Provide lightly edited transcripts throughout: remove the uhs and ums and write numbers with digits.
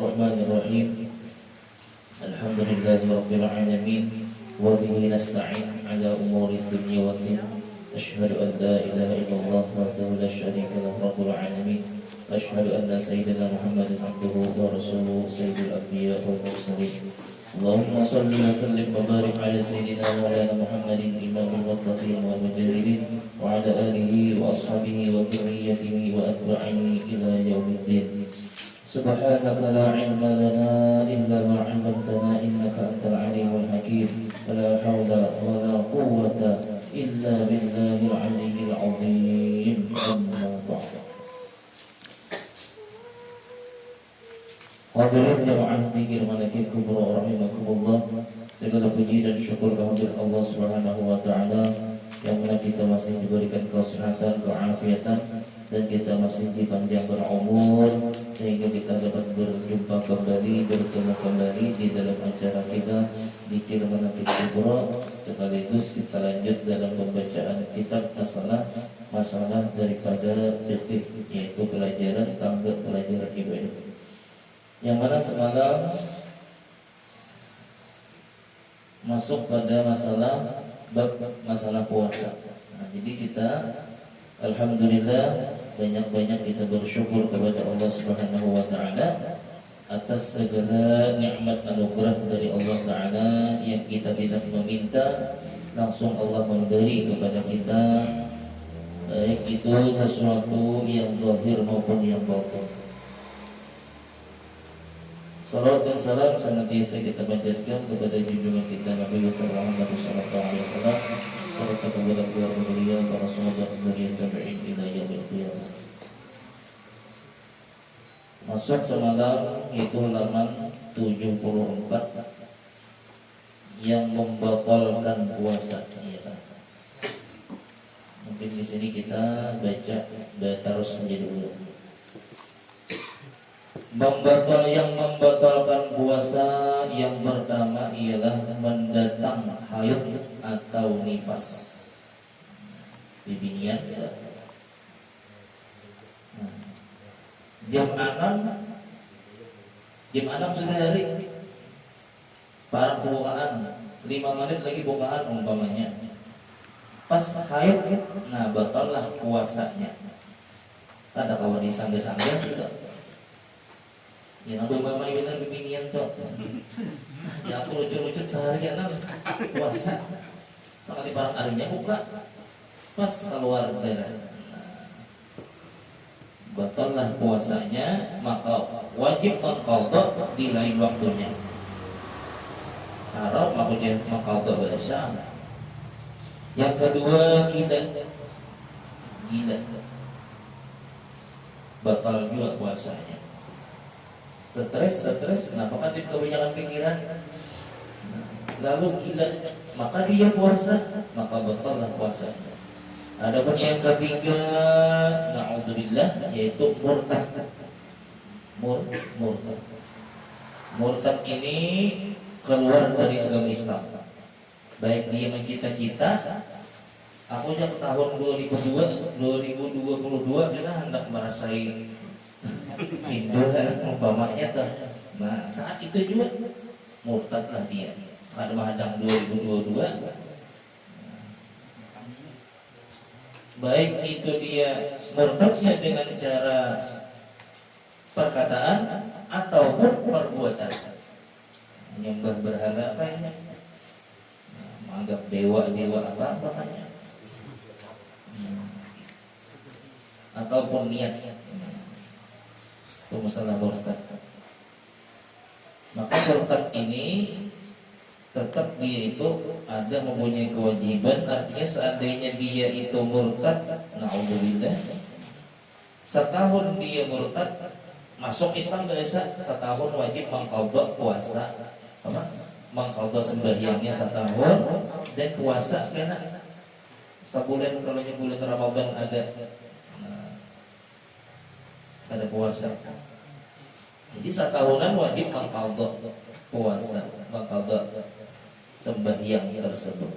Bismillahirrahmanirrahim. Alhamdulillahirabbil alamin wa bihi nasta'in ala umuri dunya waddin. Asyhadu an la ilaha illallah wahdahu la syarika lahu rabbul alamin. Asyhadu anna sayyidina Muhammadan abduhu wa rasuluhu sayyidul anbiya wal mursalin. Allahumma shalli wa sallim wa barik ala sayyidina Maulana Muhammadin imamil muttaqin wal mujahidin wa ala alihi wa ashabihi wa dhurriyyatihi wa atba'ihi ila yaumiddin. Subhanaka la ilma lana illa ma 'allamtana innaka antal alimul hakim. La haula wa la quwwata illa billahil aliyyil 'azim. Amma ba'd. Hadirin yang ahli malaikat kubra rahimakumullah. Segala puji dan syukur kehadirat Allah Subhanahu wa taala yang mana kita masih diberikan kesehatan, keafiatan, dan kita masih dipanjang berumur sehingga kita dapat berjumpa kembali, bertemu kembali di dalam acara kita Dzikir Manaqib Kubra. Sekaligus kita lanjut dalam pembacaan kitab masalah daripada fikih, yaitu pelajaran tangga pelajaran ibadah, yang mana semalam masuk pada masalah puasa. Nah, jadi kita alhamdulillah banyak-banyak kita bersyukur kepada Allah Subhanahu wa taala atas segala nikmat anugerah dari Allah taala yang kita tidak meminta, langsung Allah memberi kepada kita, baik itu sesuatu yang zahir maupun yang batin. Salawat dan salam senantiasa kita panjatkan kepada junjungan kita Nabi sallallahu alaihi wasallam serta kepada keluarga beliau, para sahabat beliau, tabi'in ila yaumil qiyamah. Masuk semalam yaitu halaman 74 yang membatalkan puasa. Ya. Mungkin di sini kita baca terus saja dulu. Yang membatalkan puasa yang pertama ialah mendatang haid atau nifas. Bibinian ya. Jam 6 sudah hari. Para bukaan 5 menit lagi bukaan umpamanya. Pas haid, nah batallah puasanya. Ada kawan disangga-sangga gitu. Ya nambah mama ibunan bibinian tuh. Ya aku lucu-lucu seharian puasa. Sekali barang harinya buka, pas keluar daerah. Batallah puasanya, maka wajib mengqadha di lain waktunya. Haram maksudnya mengqadha bahasa. Yang kedua gila. Batal juga puasanya. Stres, nah apakah dia kebanyakan pikiran, lalu gila, maka dia puasa, maka batallah puasanya. Adapun yang ketiga, na'udzubillah, yaitu murtad. Murtad ini keluar dari agama Islam. Baik dia mencita-cita, aku sejak tahun 2022 kita hendak merasai Hindu umpamanya tuh. Nah saat itu juga murtadlah dia. Karena menghadang 2022. Baik itu dia murtadnya dengan cara perkataan ataupun perbuatan. Menyembah berhala kayaknya, menganggap dewa apa namanya, ataupun niatnya. Itu masalah murtad. Maka murtad ini tetap dia itu ada mempunyai kewajiban. Artinya seandainya dia itu murtad, na'udzubillah, setahun dia murtad, masuk Islam biasa setahun wajib mengqadha puasa, mengqadha sembahyangnya setahun, dan puasa kena sebulan. Kalau bulan Ramadan ada puasa. Jadi setahunan wajib mengqadha puasa, mengqadha sembahyang tersebut.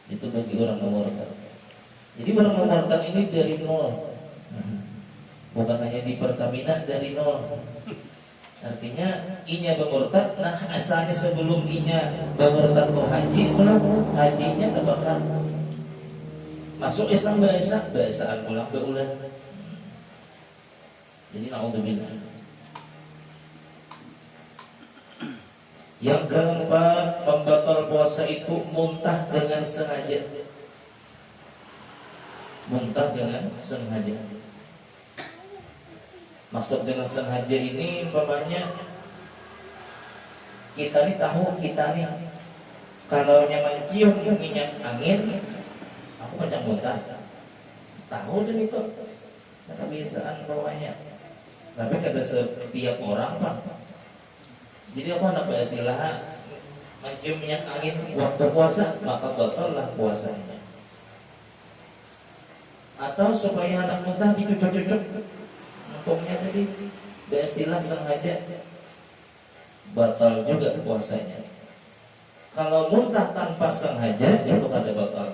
Itu bagi orang murtad. Jadi orang murtad ini dari nol. Bukan hanya di Pertamina dari nol. Artinya inya bamurtad, nah asalnya sebelum inya bamurtad tuh haji, setelah hajinya bakal masuk Islam bahasaan pulang beulah. Jadi naudzubillah. Yang keempat, pembatal puasa itu muntah dengan sengaja. Muntah dengan sengaja. Maksud dengan sengaja ini umpamanya kita nih tahu kita nih kalau mencium minyak angin, aku macam muntah. Tahu dan itu kebiasaan bawahnya. Tapi kada setiap orang Pak. Jadi apa nak istilah mencium minyak angin waktu puasa maka batallah puasanya. Atau supaya anak muntah dicucuk-cucuk untungnya tadi istilah sengaja batal juga puasanya. Kalau muntah tanpa sengaja itu kada batal.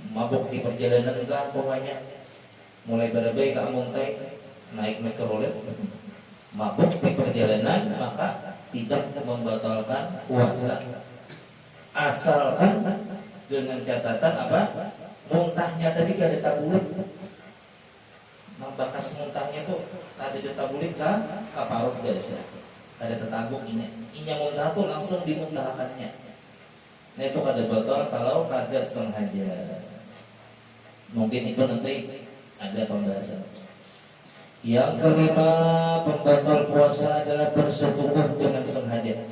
Mabuk di perjalanan enggak pokoknya mulai berabai ke muntah naik mikrolet mabuk di perjalanan maka tidak membatalkan puasa asalkan dengan catatan apa? Muntahnya tadi kada tabulit. Membakas muntahnya tuh kada ditabulit ke parut biasa. Kada tertabuk inya muntah tuh langsung dimuntahkannya. Nah itu kada batal kalau kada sengaja. Mungkin itu nanti ada pembahasan. Yang kelima, pembatal puasa adalah bersetubuh dengan sengaja.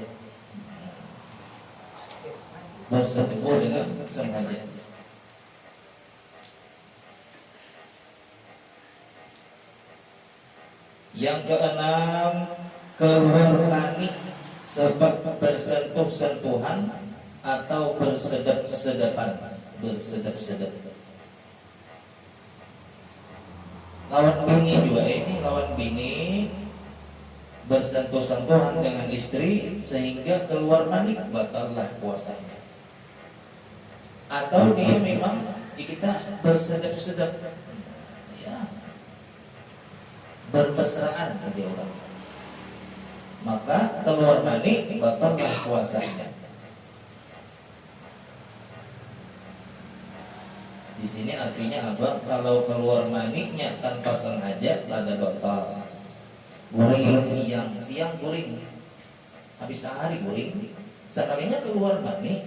Bersetubuh dengan sengaja. Yang keenam, keluar mani sebab bersentuh-sentuhan atau bersedap-sedapan. Bersedap-sedap. Lawan bini juga ini, lawan bini bersentuh-sentuhan dengan istri sehingga keluar mani, batallah puasanya. Atau dia memang kita bersedap-sedap, ya, bermesraan bagi orang, maka keluar mani, batallah puasanya. Di sini artinya apa? Kalau keluar maninya tanpa sengaja ada batal. Guring siang guring, habis sehari guring, sekalinya keluar mani.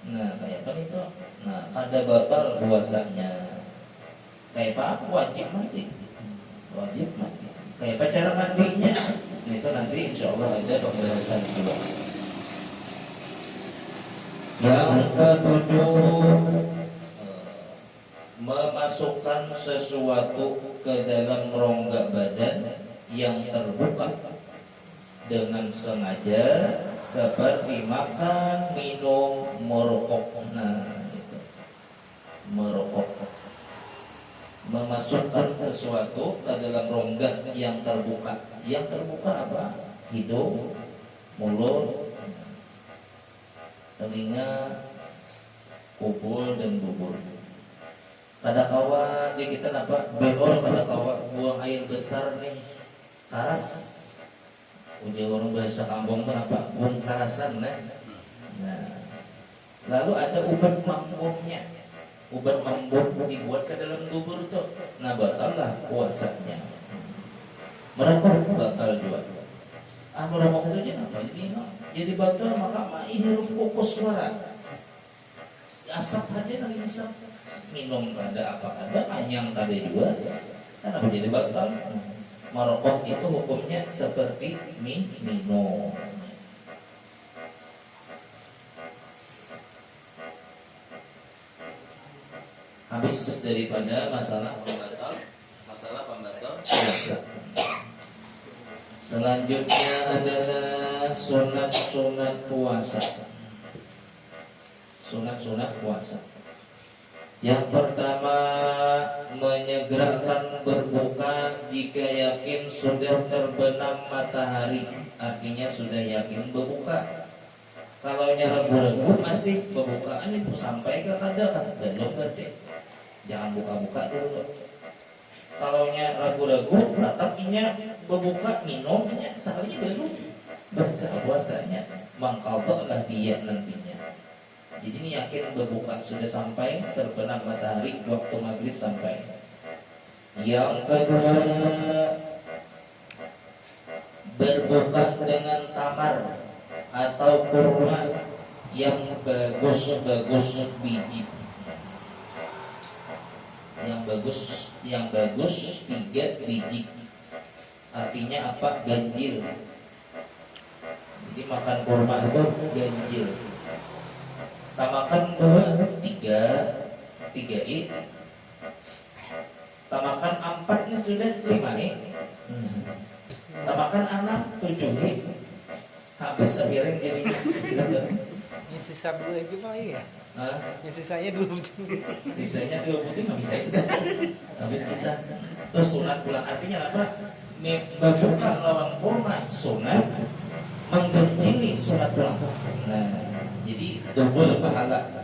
Nah kayak apa itu? Nah ada batal puasanya. Kayak apa? Wajib mandi. Kayak apa cara mandinya? Itu nanti insya Allah ada pembahasan juga. Yang ketujuh, memasukkan sesuatu ke dalam rongga badan yang terbuka dengan sengaja seperti makan, minum, merokok. Nah, itu. Merokok. Memasukkan sesuatu ke dalam rongga yang terbuka. Yang terbuka apa? Hidung, mulut, telinga, kupul dan bubur. Kada kawa di kita apa beol kada kawa buang air besar nih taras uji orang bahasa kampung itu apa buang tarasan nih. Nah lalu ada ubat mambungnya, ubat mambung dibuat ke dalam dubur tuh, nah batallah puasanya. Merokok batal juga. Merokok itu jadi apa jadi batal, maka maihirup fokus suara asap aja lagi asap. Minum kada apa kada, anyang kada juga, kan apa jadi batal. Merokok itu hukumnya seperti minum. Habis daripada masalah pembatal puasa. Selanjutnya adalah sunat-sunat puasa. Sunat-sunat puasa. Yang pertama, menyegerakan berbuka jika yakin sudah terbenam matahari. Artinya sudah yakin berbuka. Kalau ragu-ragu masih berbukaan itu sampai ke kada belum berarti. Jangan buka-buka dulu. Kalau ragu-ragu tetap berbuka minumnya sekali belum berbuka puasanya mengqadha dia nantinya. Jadi ini yakin berbuka sudah sampai terbenam matahari waktu maghrib sampai. Yang kedua, berbuka dengan tamar atau kurma yang bagus biji, yang bagus 3 biji. Artinya apa? Ganjil. Jadi makan kurma itu ganjil. Tamakan 2, 3 i. Tamakan 4 nya sudah 5 i. Tamakan 6, 7 i. Habis sepiring jadi. Ini sisa 2 lagi paling ya? Ini sisanya 2 butir. Sisanya 2 butir nggak bisa itu. Habis sisa. Terus sunat pulang, artinya apa? Berbuka lawan kurma sunat, mengganjili sunat pulang. Nah, jadi double pahala.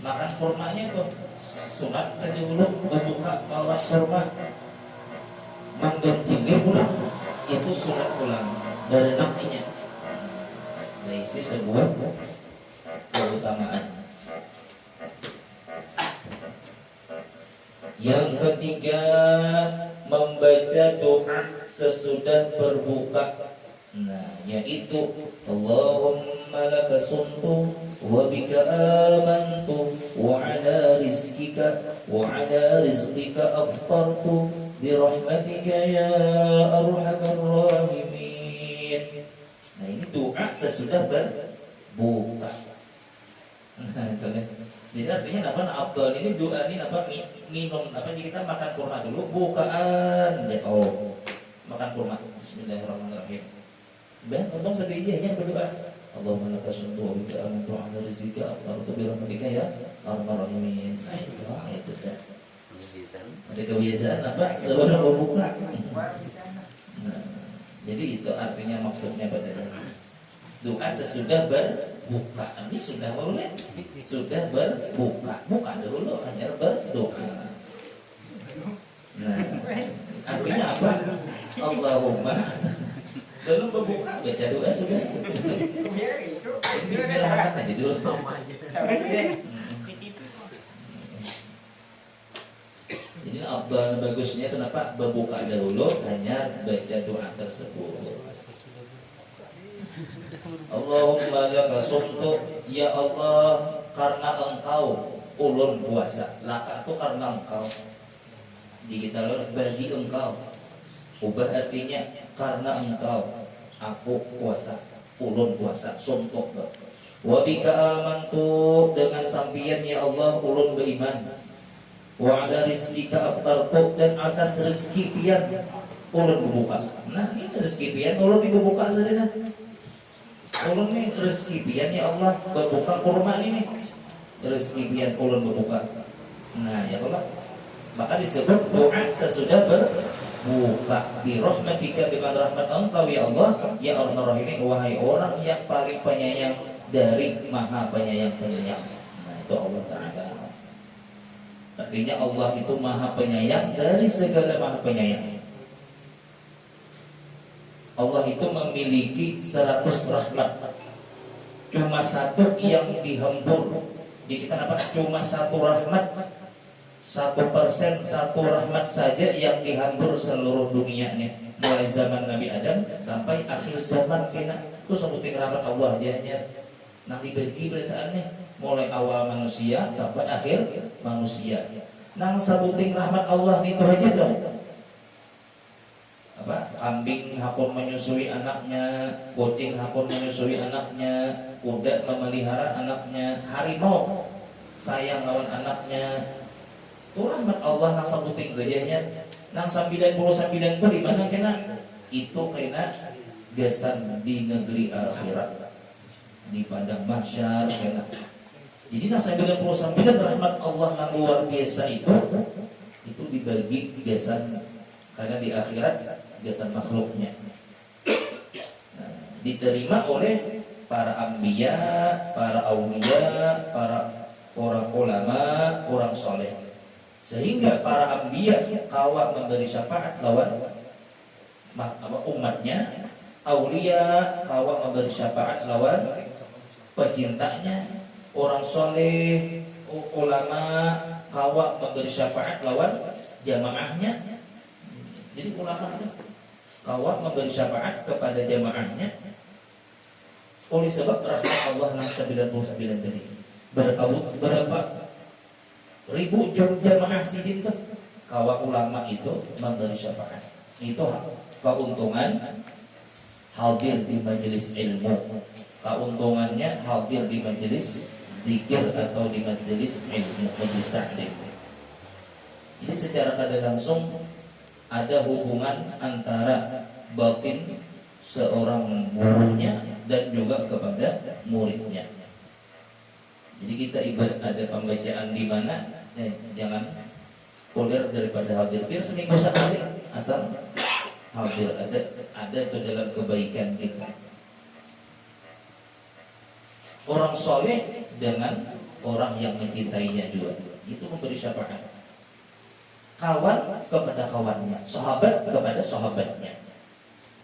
Makan kurmanya itu sunat kan dulu, berbuka lawan kurma, mengganjili pulang itu sunat pulang dari namanya. Nah, isi sebuah keutamaan. Yang ketiga, membaca doa sesudah berbuka. Nah, yaitu Allahumma laka sumtu wa bika amantu wa ala rizqika aftartu bi rahmatika ya arhamar rahimin. Nah, ini doa sesudah berbuka. Nah, itu kan. Jadi artinya apa? Afdal ini doa ini apa? Minum apa? Jadi kita makan kurma dulu, bukaan. Makan kurma. Bismillahirrahmanirrahim. Ben, untung sedihnya berdoa. Allahumma laka sumtu wa bika amantu wa ala rizqika aftartu bi rahmatika ya arhamar rahimin. Nah, itu dah. Ada kebiasaan apa? Sebelum berbuka. Nah, jadi itu artinya maksudnya pada doa sesudah berbuka. Ini sudah boleh, sudah berbuka. Buka dulu hanya berdoa. Nah, artinya apa? Allahumma belum berbuka baca doa sudah. Bismillah aja dulu. Jadi bagusnya kenapa berbuka dahulu hanya baca doa tersebut. Allahumma laka sumtu, ya Allah karena engkau ulun puasa. Laka itu karena engkau. Di kita bagi engkau. Ubah artinya karena engkau aku puasa, ulun puasa, sumtu. Wa bika amantu, dengan sampian ya Allah ulun beriman. Wa ala rizqika aftartu, dan atas rezeki pian ulun berbuka. Nah, ini rezeki pian ulun berbuka saja. Ulun nih rezeki pian ya Allah berbuka kurma ini nih. Rezeki pian ulun berbuka. Nah, ya Allah. Maka disebut doa sesudah berbuka. Bi rahmatika, dengan rahmat engkau ya Allah ya arhamar rahimin, wahai orang yang paling penyayang dari maha penyayang-penyayang. Nah, itu Allah Ta'ala. Artinya Allah itu maha penyayang dari segala maha penyayang. Allah itu memiliki 100 rahmat. Cuma satu yang dihembur. Di kita apa? Cuma satu rahmat, 1%, satu rahmat saja yang dihambur seluruh dunianya. Mulai zaman Nabi Adam sampai akhir zaman kena. Itu sebutin rahmat Allah aja. Nah, dibagi beritaannya mulai awal manusia sampai akhir manusia. Nang sebutin rahmat Allah itu aja dong. Apa? Kambing hakun menyusui anaknya, kucing hakun menyusui anaknya, kuda memelihara anaknya, harimau sayang lawan anaknya. Itu rahmat Allah nang sebutin gajahnya. Nang 99 itu di mana kena? Itu kena gasan di negeri akhirat, di padang mahsyar kena. Jadi nang 99 rahmat Allah nang luar biasa itu dibagi gasan, karena di akhirat gasan makhluknya. Nah, diterima oleh para anbiya, para auliya, para orang ulama, orang soleh. Sehingga para anbiya kawa memberi syafaat lawan umatnya, aulia kawa memberi syafaat lawan pecintanya, orang soleh, ulama kawa memberi syafaat lawan jamaahnya. Jadi ulama itu kawa memberi syafaat kepada jamaahnya oleh sebab rahmat Allah 99 tadi. Berapa ribu jamaah sidin tuh kawa ulama itu memberi syafaat. Itu keuntungan hadir di majelis ilmu. Keuntungannya hadir di majelis zikir atau di majelis ilmu, majelis taklim. Jadi secara tidak langsung ada hubungan antara batin seorang gurunya dan juga kepada muridnya. Jadi kita ibarat ada pembacaan di mana jangan kuliah daripada hadir. Biar seminggu sekali asal hadir ada itu dalam kebaikan kita. Orang soleh dengan orang yang mencintainya juga itu memberi syafaat. Kawan kepada kawannya, sahabat kepada sahabatnya.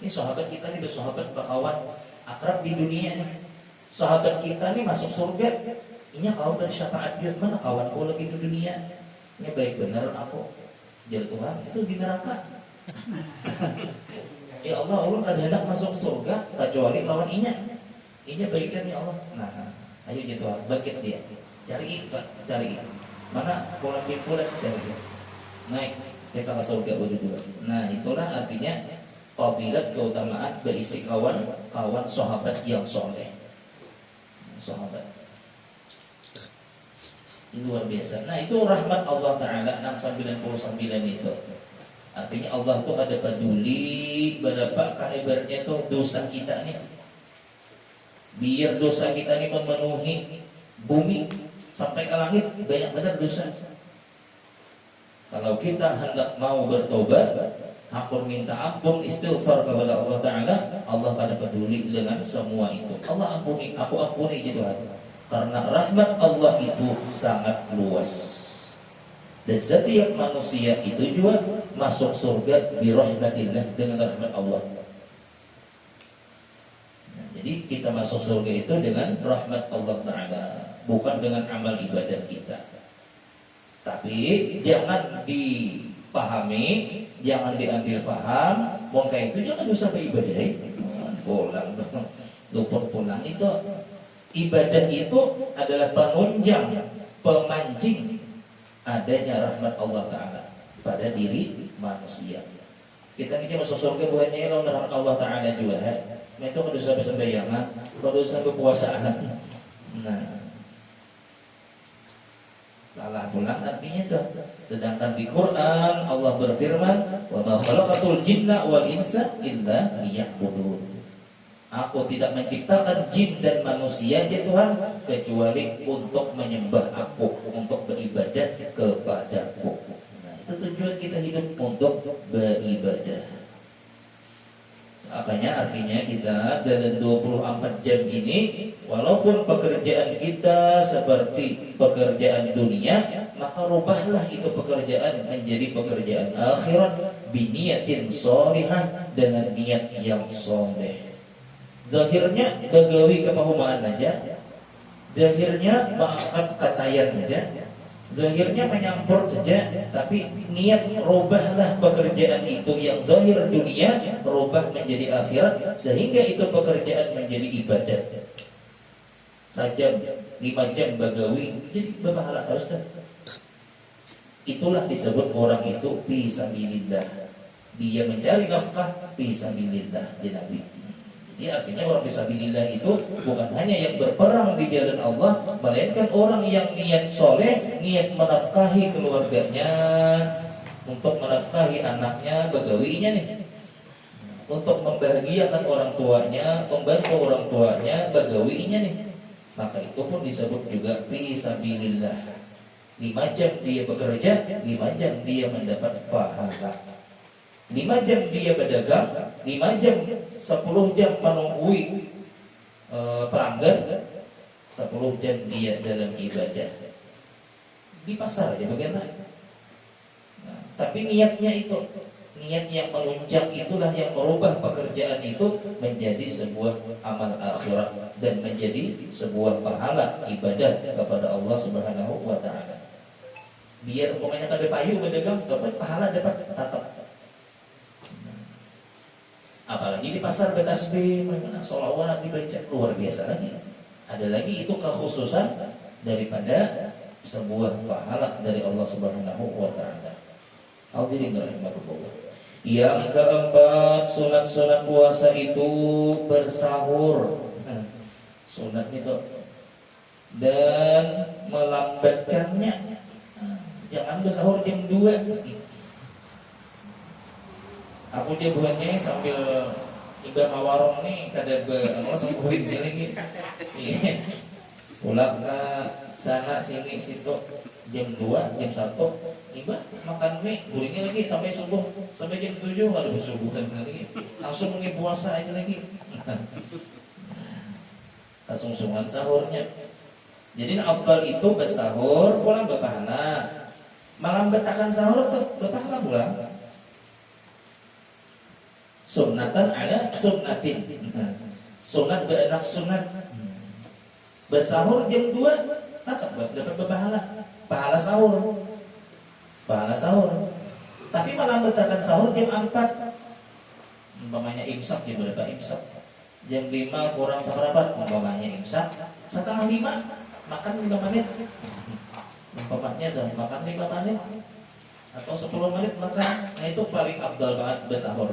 Ini sahabat kita nih bersahabat kawan akrab di dunia nih. Sahabat kita nih masuk surga. Ini kau dari syafaat dia mana kawanku lagi di dunia. Ini baik benar aku. Jadi Tuhan itu di neraka. Ya Allah kan hendak masuk surga kecuali lawan inya. Inya baikkan ya Allah. Nah, ayo gitu bangkit dia. Cari. Mana pola pimpulan cari. Naik kita ke surga berdua. Nah, itulah artinya fadilat keutamaan berisi kawan sahabat yang soleh. Sahabat luar biasa. Nah, itu rahmat Allah Ta'ala 99 itu. Artinya Allah tuh ada peduli berapa ibaratnya tuh dosa kita nih. Biar dosa kita nih memenuhi bumi sampai ke langit, banyak benar dosa. Kalau kita hendak mau bertobat, ampun minta ampun, istighfar kepada Allah Ta'ala, Allah pada peduli dengan semua itu. Allah ampuni, aku ampuni gitu kan. Karena rahmat Allah itu sangat luas. Dan setiap manusia itu juga masuk surga birahmatillah, dengan rahmat Allah. Nah, jadi kita masuk surga itu dengan rahmat Allah Ta'ala, bukan dengan amal ibadah kita. Tapi jangan dipahami, jangan diambil paham, maka itu jangan usah beribadah. Pulang, luput pulang itu. Ibadah itu adalah penunjang, pemancing adanya rahmat Allah Ta'ala pada diri manusia. Kita ini masuk surga bukannya rahmat Allah Ta'ala juga. Itu kalau dosa sembayangan, kalau dosa kepuasaan. Nah, salah pulang artinya itu. Sedangkan di Quran Allah berfirman, "Wa ma khalaqatul jinna wal insa illa liya'budun." Aku tidak menciptakan jin dan manusia ya Tuhan kecuali untuk menyembah aku, untuk beribadah kepadaku. Nah, itu tujuan kita hidup, untuk beribadah. Makanya artinya kita dalam 24 jam ini, walaupun pekerjaan kita seperti pekerjaan dunia, maka rubahlah itu pekerjaan menjadi pekerjaan akhirat biniyatin sholihah, dengan niat yang soleh. Zahirnya begawi kepahumaan aja, zahirnya mengangkat katayan aja, zahirnya menyampur saja, tapi niat robahlah pekerjaan itu yang zahir dunia, robah menjadi akhirat, sehingga itu pekerjaan menjadi ibadat. Sajam 5 jam bagawi jadi berpahala terus kan. Itulah disebut orang itu fi sabilillah. Dia mencari nafkah fi sabilillah di Nabi. Ya, artinya orang fisabilillah itu bukan hanya yang berperang di jalan Allah, melainkan orang yang niat soleh, niat menafkahi keluarganya, untuk menafkahi anaknya, begawinya nih, untuk membahagiakan orang tuanya, membantu orang tuanya, begawinya nih. Maka itu pun disebut juga fisabilillah. 5 jam dia bekerja, 5 jam dia mendapat pahala. 5 jam dia berdagang, 5 jam 10 jam menunggui pelanggan, 10 jam dia dalam ibadah di pasar ya bagaimana. Nah, tapi niatnya itu Niat yang menunjang itulah yang merubah pekerjaan itu menjadi sebuah amal akhirat dan menjadi sebuah pahala ibadah kepada Allah Subhanahu wa taala. Biar umpamanya kada payu berdagang, dapat pahala dapat tetap. Apalagi di pasar bertasbih, mana sholawat dibaca luar biasa lagi. Ada lagi itu kekhususan daripada sebuah pahala dari Allah Subhanahu wa taala. Hadirin rahimakumullah. Yang keempat, sunat-sunat puasa itu bersahur. Sunat itu dan melambatkannya. Jangan bersahur jam 2. Aku dia bukannya sambil ibadah mawarong nih kada Allah sembuhin lagi. Pulang ke sana sini situ jam 2, jam 1 ibadah makan mie, gulingnya lagi sampai subuh, sampai jam 7 ada bersubuhan lagi. Langsung mungkin puasa aja lagi. Langsung sahurnya. Jadi afdal itu bersahur pulang berpahala. Malam betakan sahur tuh berpahala pulang. Sunnatan ada sunnatin. Sunat beranak sunat. Bersahur jam 2 tetap dapat berpahala. Pahala sahur. Pahala sahur. Tapi malam betakan sahur jam 4. Umpamanya imsak jam berapa imsak? Jam 5 kurang seperempat umpamanya imsak. Setengah 5 makan 5 menit. Umpamanya tuh makan 5 menit atau 10 menit makan. Nah itu paling afdal banget bersahur.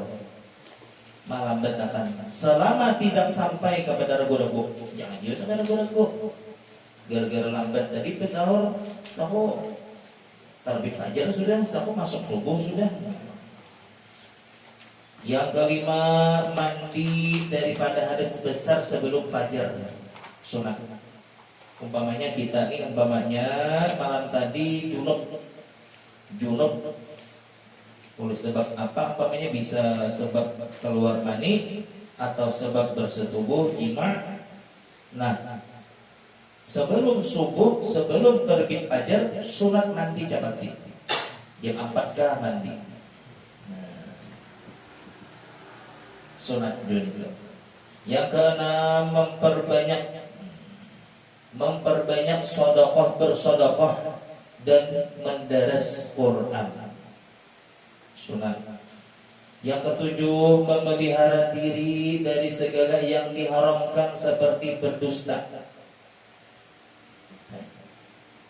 Malam betakan selama tidak sampai kepada ragu-ragu. Jangan juga sampai ragu-ragu. Gara-gara lambat tadi bersahur, aku terbit fajar sudah, aku masuk subuh sudah. Yang kelima, mandi daripada hadas besar sebelum fajar. Sunat. Umpamanya kita ini umpamanya malam tadi junub. Oleh sebab apa? Umpamanya bisa sebab keluar mani atau sebab bersetubuh jima. Nah, sebelum subuh, sebelum terbit fajar, sunat mandi jabati. Jam 4 kah mandi. Sunat dulu. Yang keenam, memperbanyak sedekah bersedekah dan mendaras Quran. Sunat. Yang ketujuh, memelihara diri dari segala yang diharamkan seperti berdusta.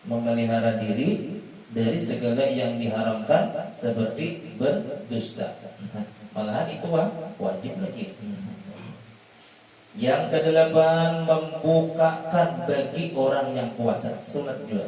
Memelihara diri dari segala yang diharamkan seperti berdusta. Malahan itu wajib lagi. Yang kedelapan, membukakan bagi orang yang puasa. Sunat juga.